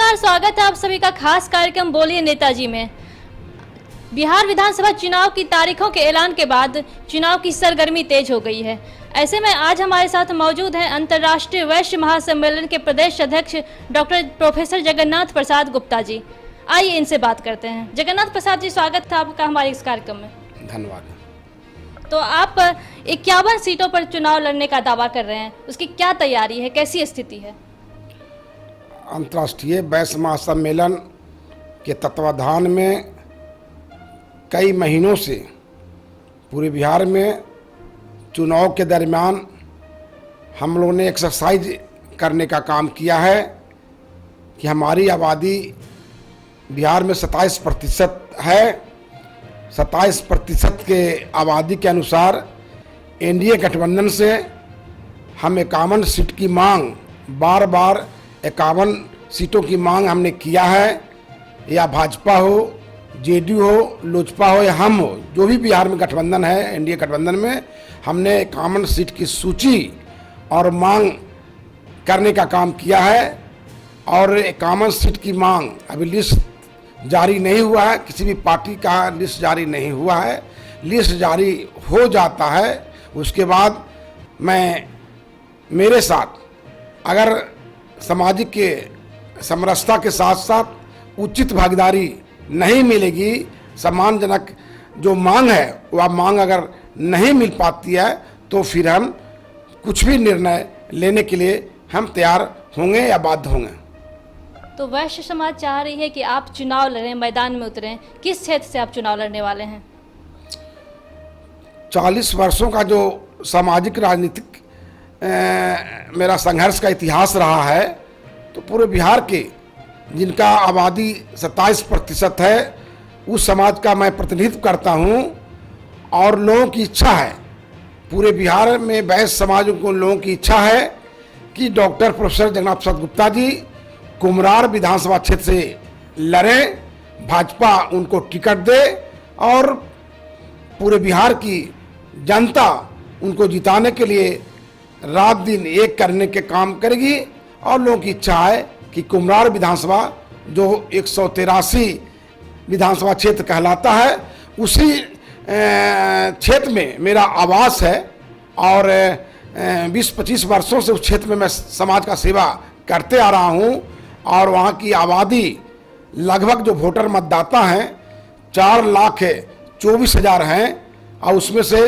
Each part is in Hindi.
नमस्कार, स्वागत है आप सभी का खास कार्यक्रम बोलिए नेताजी में। बिहार विधानसभा चुनाव की तारीखों के ऐलान के बाद चुनाव की सरगर्मी तेज हो गई है। ऐसे में आज हमारे साथ मौजूद हैं अंतर्राष्ट्रीय वैश्य महासम्मेलन के प्रदेश अध्यक्ष डॉक्टर प्रोफेसर जगन्नाथ प्रसाद गुप्ता जी। आइए इनसे बात करते हैं। जगन्नाथ प्रसाद जी, स्वागत था आपका हमारे इस कार्यक्रम में। धन्यवाद। तो आप 51 सीटों पर चुनाव लड़ने का दावा कर रहे हैं, उसकी क्या तैयारी है, कैसी स्थिति है? अंतर्राष्ट्रीय वैश्य महासम्मेलन के तत्वाधान में कई महीनों से पूरे बिहार में चुनाव के दरमियान हम लोगों ने एक्सरसाइज करने का काम किया है कि हमारी आबादी बिहार में 27% है। 27% के आबादी के अनुसार एनडीए गठबंधन से हम 51 सीट की मांग बार 51 सीटों की मांग हमने किया है। या भाजपा हो, जेडीयू हो, लोजपा हो या हम हो, जो भी बिहार में गठबंधन है, एनडीए गठबंधन में हमने 51 सीट की सूची और मांग करने का काम किया है। और 51 सीट की मांग अभी लिस्ट जारी नहीं हुआ है, किसी भी पार्टी का लिस्ट जारी नहीं हुआ है। लिस्ट जारी हो जाता है उसके बाद मेरे साथ अगर सामाजिक के समरसता के साथ साथ उचित भागीदारी नहीं मिलेगी, सम्मानजनक जो मांग है वह मांग अगर नहीं मिल पाती है तो फिर हम कुछ भी निर्णय लेने के लिए हम तैयार होंगे या बाध्य होंगे। तो वैश्य समाज चाह रही है कि आप चुनाव लड़ें, मैदान में उतरें। किस क्षेत्र से आप चुनाव लड़ने वाले हैं? 40 वर्षों का जो सामाजिक राजनीतिक मेरा संघर्ष का इतिहास रहा है, तो पूरे बिहार के जिनका आबादी 27% है उस समाज का मैं प्रतिनिधित्व करता हूं। और लोगों की इच्छा है, पूरे बिहार में वैश्य समाज को लोगों की इच्छा है कि डॉक्टर प्रोफेसर जगन्नाथ प्रसाद गुप्ता जी कुम्हरार विधानसभा क्षेत्र से लड़ें, भाजपा उनको टिकट दे और पूरे बिहार की जनता उनको जिताने के लिए रात दिन एक करने के काम करेगी। और लोगों की इच्छा है कि कुम्हरार विधानसभा जो 183 विधानसभा क्षेत्र कहलाता है, उसी क्षेत्र में मेरा आवास है और 20-25 वर्षों से उस क्षेत्र में मैं समाज का सेवा करते आ रहा हूं। और वहां की आबादी लगभग जो वोटर मतदाता हैं 4,24,000 हैं और उसमें से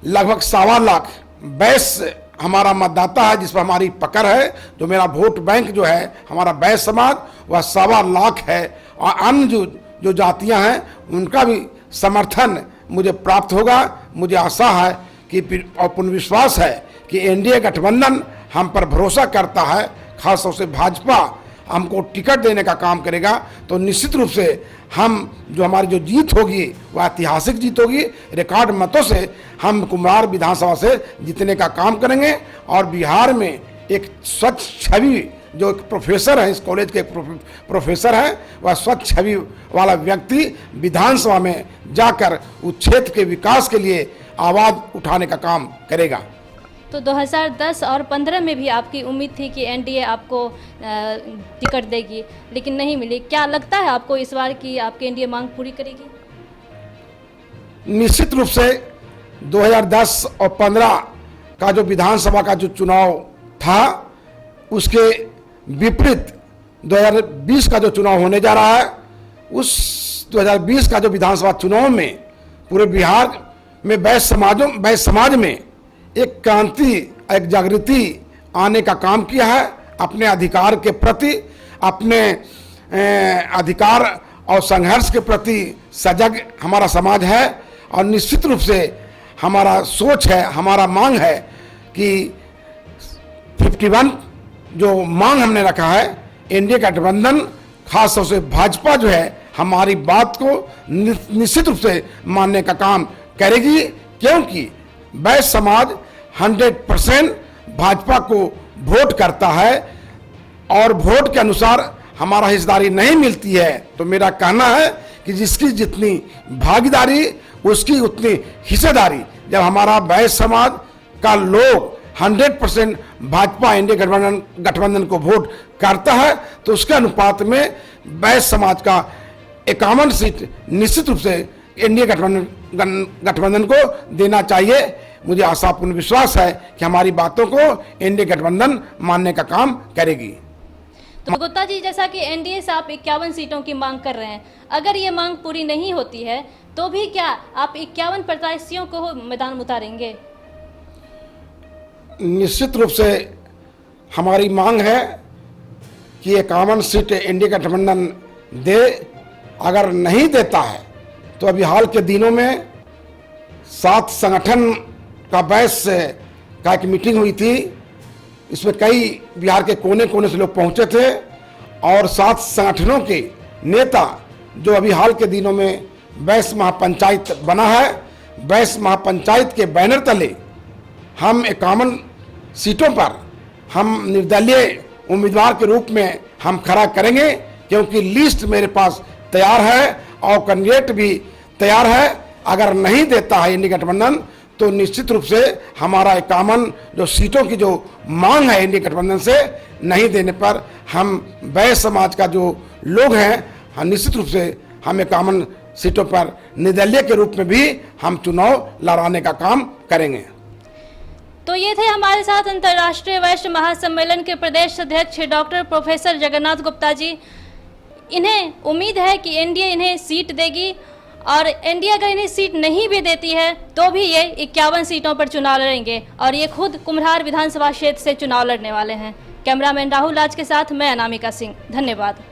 लगभग 1.25 लाख वैश्य हमारा मतदाता है, जिस पर हमारी पकड़ है। जो मेरा वोट बैंक जो है हमारा वैश्य समाज वह 1.25 लाख है। और अन्य जो जातियां हैं उनका भी समर्थन मुझे प्राप्त होगा। मुझे आशा है कि और पूर्ण विश्वास है कि एनडीए गठबंधन हम पर भरोसा करता है, खासतौर से भाजपा हमको टिकट देने का काम करेगा। तो निश्चित रूप से हम जो हमारी जो जीत होगी वह ऐतिहासिक जीत होगी। रिकॉर्ड मतों से हम कुम्हरार विधानसभा से जीतने का काम करेंगे। और बिहार में एक स्वच्छ छवि, जो एक प्रोफेसर है, इस कॉलेज के प्रोफेसर हैं, वह स्वच्छ छवि वाला व्यक्ति विधानसभा में जाकर उस क्षेत्र के विकास के लिए आवाज़ उठाने का काम करेगा। तो 2010 और 15 में भी आपकी उम्मीद थी कि एनडीए आपको टिकट देगी, लेकिन नहीं मिली। क्या लगता है आपको इस बार की आपकी एनडीए मांग पूरी करेगी? निश्चित रूप से 2010 और 15 का जो विधानसभा का जो चुनाव था उसके विपरीत 2020 का जो चुनाव होने जा रहा है, उस 2020 का जो विधानसभा चुनाव में पूरे बिहार में वैश्य समाज में एक क्रांति, एक जागृति आने का काम किया है। अपने अधिकार के प्रति, अपने अधिकार और संघर्ष के प्रति सजग हमारा समाज है। और निश्चित रूप से हमारा सोच है, हमारा मांग है कि 51 जो मांग हमने रखा है, एनडीए गठबंधन खासतौर से भाजपा जो है हमारी बात को निश्चित रूप से मानने का काम करेगी। क्योंकि वैश्य समाज 100% भाजपा को वोट करता है और वोट के अनुसार हमारा हिस्सेदारी नहीं मिलती है। तो मेरा कहना है कि जिसकी जितनी भागीदारी उसकी उतनी हिस्सेदारी। जब हमारा वैश्य समाज का लोग 100% भाजपा एनडीए गठबंधन को वोट करता है तो उसके अनुपात में वैश्य समाज का 51 सीट निश्चित रूप से एनडीए गठबंधन को देना चाहिए। मुझे आशापूर्ण विश्वास है कि हमारी बातों को एनडीए गठबंधन मानने का काम करेगी। तो गुप्ता जी, जैसा कि एनडीए से आप 51 सीटों की मांग कर रहे हैं, अगर ये मांग पूरी नहीं होती है तो भी क्या आप 51 प्रत्याशियों को मैदान में उतारेंगे? निश्चित रूप से हमारी मांग है कि 51 सीट एनडीए गठबंधन दे। अगर नहीं देता है तो अभी हाल के दिनों में 7 संगठन का वैश्य का एक मीटिंग हुई थी। इसमें कई बिहार के कोने कोने से लोग पहुंचे थे और 7 संगठनों के नेता जो अभी हाल के दिनों में वैश्य महापंचायत बना है, वैश्य महापंचायत के बैनर तले हम 51 सीटों पर हम निर्दलीय उम्मीदवार के रूप में हम खड़ा करेंगे, क्योंकि लिस्ट मेरे पास तैयार है और कैंडिडेट भी तैयार है। अगर नहीं देता है एनडीए गठबंधन तो निश्चित रूप से हमारा 51 जो सीटों की जो मांग है एनडीए गठबंधन से नहीं देने पर हम वैश्य समाज का जो लोग हैं निश्चित रूप से हम 51 सीटों पर निर्दलीय के रूप में भी हम चुनाव लड़ाने का काम करेंगे। तो ये थे हमारे साथ अंतर्राष्ट्रीय वैश्य महासम्मेलन के प्रदेश अध्यक्ष डॉक्टर प्रोफेसर जगन्नाथ गुप्ता जी। इन्हें उम्मीद है कि एनडीए इन्हें सीट देगी और एनडीए अगर इन्हें सीट नहीं भी देती है तो भी ये 51 सीटों पर चुनाव लड़ेंगे और ये खुद कुम्हरार विधानसभा क्षेत्र से चुनाव लड़ने वाले हैं। कैमरामैन राहुल राज के साथ मैं अनामिका सिंह, धन्यवाद।